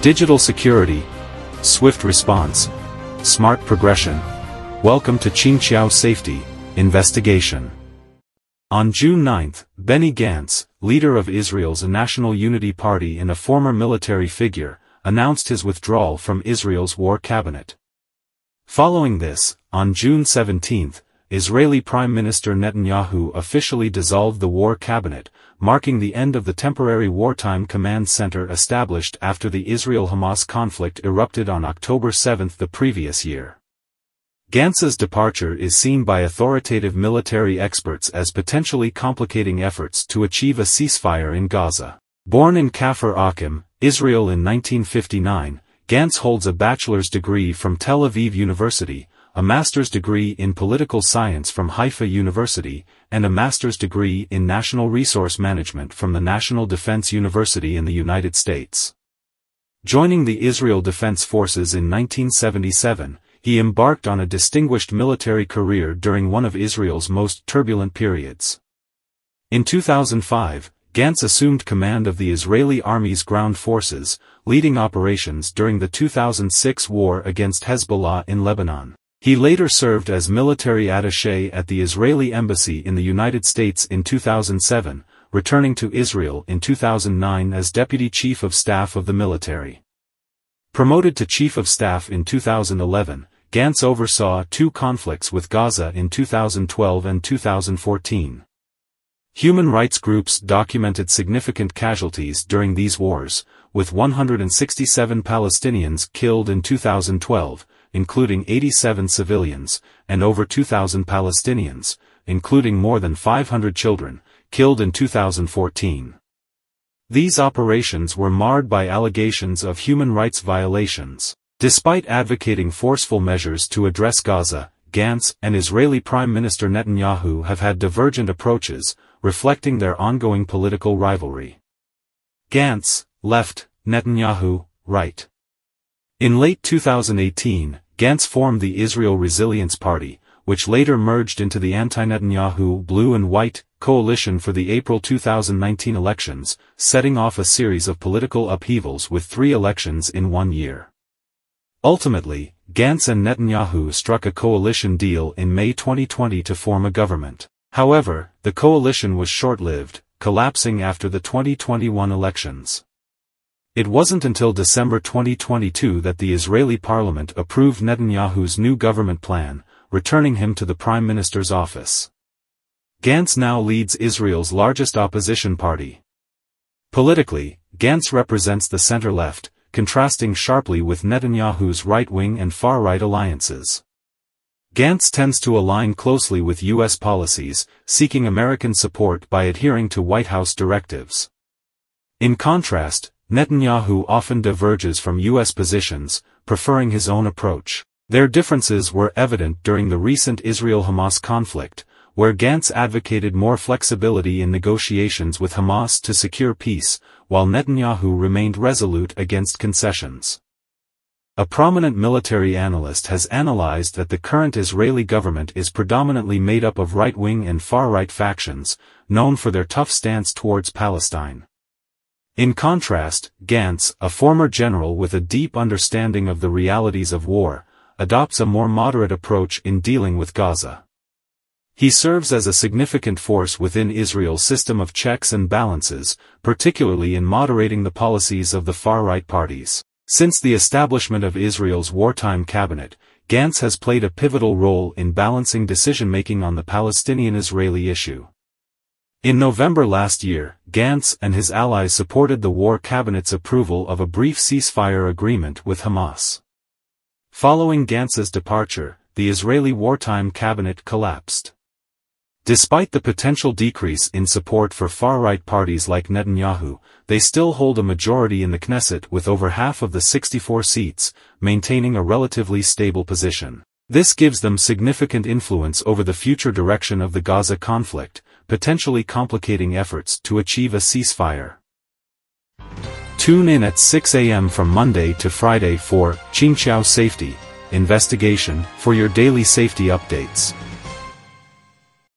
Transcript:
Digital security, swift response, smart progression. Welcome to Qingqiao Safety Investigation. On June 9, Benny Gantz, leader of Israel's National Unity Party and a former military figure, announced his withdrawal from Israel's war cabinet. Following this, on June 17, Israeli Prime Minister Netanyahu officially dissolved the war cabinet, marking the end of the temporary wartime command center established after the Israel-Hamas conflict erupted on October 7 the previous year. Gantz's departure is seen by authoritative military experts as potentially complicating efforts to achieve a ceasefire in Gaza. Born in Kafr Akim, Israel in 1959, Gantz holds a bachelor's degree from Tel Aviv University, a master's degree in political science from Haifa University, and a master's degree in national resource management from the National Defense University in the United States. Joining the Israel Defense Forces in 1977, he embarked on a distinguished military career during one of Israel's most turbulent periods. In 2005, Gantz assumed command of the Israeli Army's ground forces, leading operations during the 2006 war against Hezbollah in Lebanon. He later served as military attaché at the Israeli Embassy in the United States in 2007, returning to Israel in 2009 as Deputy Chief of Staff of the military. Promoted to Chief of Staff in 2011, Gantz oversaw two conflicts with Gaza in 2012 and 2014. Human rights groups documented significant casualties during these wars, with 167 Palestinians killed in 2012, including 87 civilians, and over 2,000 Palestinians, including more than 500 children, killed in 2014. These operations were marred by allegations of human rights violations. Despite advocating forceful measures to address Gaza, Gantz and Israeli Prime Minister Netanyahu have had divergent approaches, reflecting their ongoing political rivalry. Gantz, left, Netanyahu, right. In late 2018, Gantz formed the Israel Resilience Party, which later merged into the anti-Netanyahu Blue and White coalition for the April 2019 elections, setting off a series of political upheavals with 3 elections in 1 year. Ultimately, Gantz and Netanyahu struck a coalition deal in May 2020 to form a government. However, the coalition was short-lived, collapsing after the 2021 elections. It wasn't until December 2022 that the Israeli parliament approved Netanyahu's new government plan, returning him to the prime minister's office. Gantz now leads Israel's largest opposition party. Politically, Gantz represents the center-left, contrasting sharply with Netanyahu's right-wing and far-right alliances. Gantz tends to align closely with U.S. policies, seeking American support by adhering to White House directives. In contrast, Netanyahu often diverges from U.S. positions, preferring his own approach. Their differences were evident during the recent Israel-Hamas conflict, where Gantz advocated more flexibility in negotiations with Hamas to secure peace, while Netanyahu remained resolute against concessions. A prominent military analyst has analyzed that the current Israeli government is predominantly made up of right-wing and far-right factions, known for their tough stance towards Palestine. In contrast, Gantz, a former general with a deep understanding of the realities of war, adopts a more moderate approach in dealing with Gaza. He serves as a significant force within Israel's system of checks and balances, particularly in moderating the policies of the far-right parties. Since the establishment of Israel's wartime cabinet, Gantz has played a pivotal role in balancing decision-making on the Palestinian-Israeli issue. In November last year, Gantz and his allies supported the war cabinet's approval of a brief ceasefire agreement with Hamas. Following Gantz's departure, the Israeli wartime cabinet collapsed. Despite the potential decrease in support for far-right parties like Netanyahu, they still hold a majority in the Knesset with over half of the 64 seats, maintaining a relatively stable position. This gives them significant influence over the future direction of the Gaza conflict, potentially complicating efforts to achieve a ceasefire. Tune in at 6 a.m. from Monday to Friday for Qingqiao Safety Investigation for your daily safety updates.